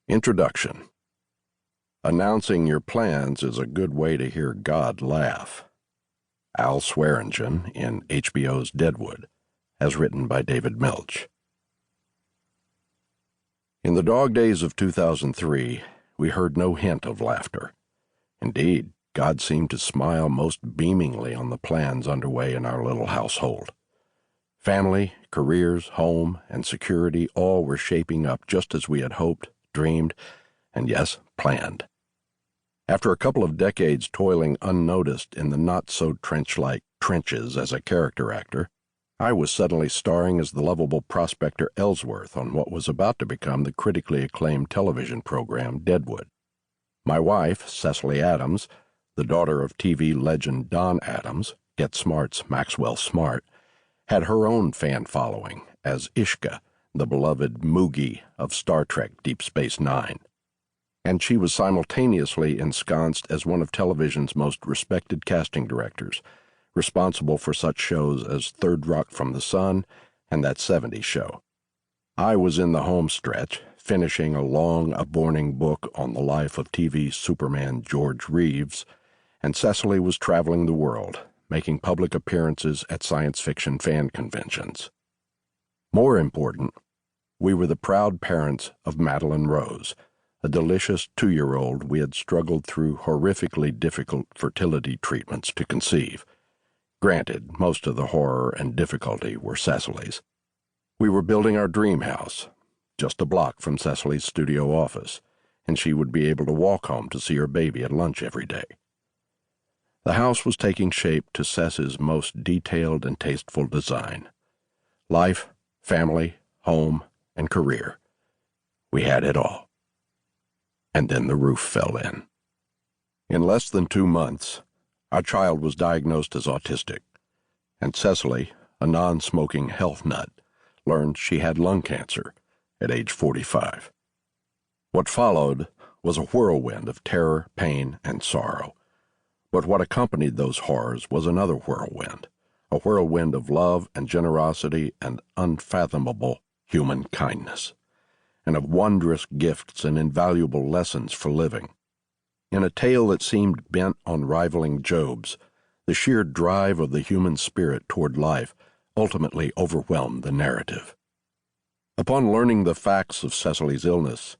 Introduction. Announcing your plans is a good way to hear God laugh. Al Swearingen in HBO's Deadwood, as written by David Milch. In the dog days of 2003, we heard no hint of laughter. Indeed, God seemed to smile most beamingly on the plans underway in our little household. Family, careers, home, and security all were shaping up just as we had hoped, dreamed, and yes, planned. After a couple of decades toiling unnoticed in the not-so-trench-like trenches as a character actor, I was suddenly starring as the lovable prospector Ellsworth on what was about to become the critically acclaimed television program Deadwood. My wife, Cecily Adams, the daughter of TV legend Don Adams, Get Smart's Maxwell Smart, had her own fan following as Ishka, the beloved Moogie of Star Trek Deep Space Nine. And she was simultaneously ensconced as one of television's most respected casting directors, responsible for such shows as Third Rock from the Sun and That 70s Show. I was in the home stretch, finishing a long, aborning book on the life of TV Superman George Reeves, and Cecily was traveling the world, making public appearances at science fiction fan conventions. More important, we were the proud parents of Madeline Rose, a delicious 2-year-old we had struggled through horrifically difficult fertility treatments to conceive. Granted, most of the horror and difficulty were Cecily's. We were building our dream house, just a block from Cecily's studio office, and she would be able to walk home to see her baby at lunch every day. The house was taking shape to Cec's most detailed and tasteful design. Life, family, home, and career. We had it all. And then the roof fell in. In less than 2 months, our child was diagnosed as autistic, and Cecily, a non-smoking health nut, learned she had lung cancer at age 45. What followed was a whirlwind of terror, pain, and sorrow. But what accompanied those horrors was another whirlwind, a whirlwind of love and generosity and unfathomable human kindness, and of wondrous gifts and invaluable lessons for living. In a tale that seemed bent on rivaling Job's, the sheer drive of the human spirit toward life ultimately overwhelmed the narrative. Upon learning the facts of Cecily's illness,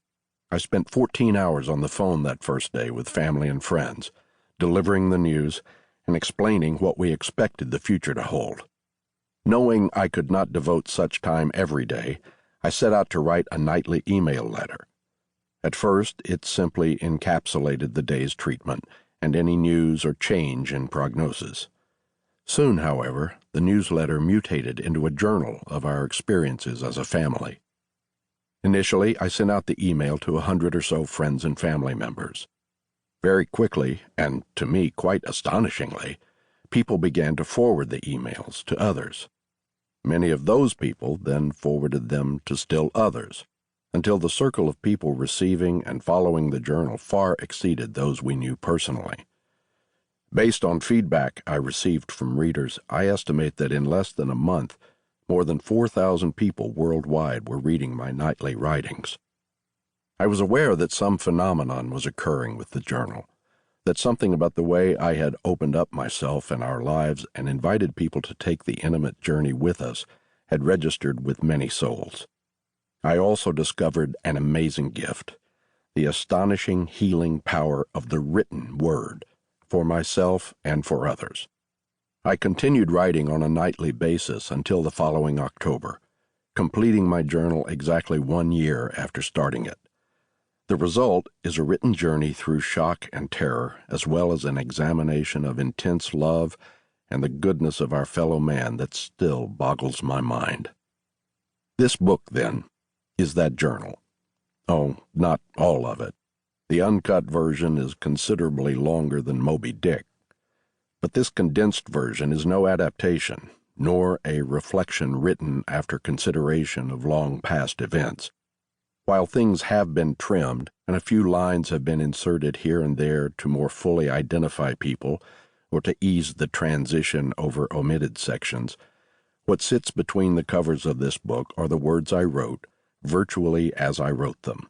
I spent 14 hours on the phone that first day with family and friends, delivering the news and explaining what we expected the future to hold. Knowing I could not devote such time every day, I set out to write a nightly email letter. At first, it simply encapsulated the day's treatment and any news or change in prognosis. Soon, however, the newsletter mutated into a journal of our experiences as a family. Initially, I sent out the email to 100 or so friends and family members. Very quickly, and to me quite astonishingly, people began to forward the emails to others. Many of those people then forwarded them to still others, until the circle of people receiving and following the journal far exceeded those we knew personally. Based on feedback I received from readers, I estimate that in less than a month, more than 4,000 people worldwide were reading my nightly writings. I was aware that some phenomenon was occurring with the journal, that something about the way I had opened up myself and our lives and invited people to take the intimate journey with us had registered with many souls. I also discovered an amazing gift, the astonishing healing power of the written word, for myself and for others. I continued writing on a nightly basis until the following October, completing my journal exactly 1 year after starting it. The result is a written journey through shock and terror, as well as an examination of intense love and the goodness of our fellow man that still boggles my mind. This book, then, is that journal. Oh, not all of it. The uncut version is considerably longer than Moby Dick. But this condensed version is no adaptation, nor a reflection written after consideration of long past events. While things have been trimmed and a few lines have been inserted here and there to more fully identify people or to ease the transition over omitted sections, what sits between the covers of this book are the words I wrote, virtually as I wrote them.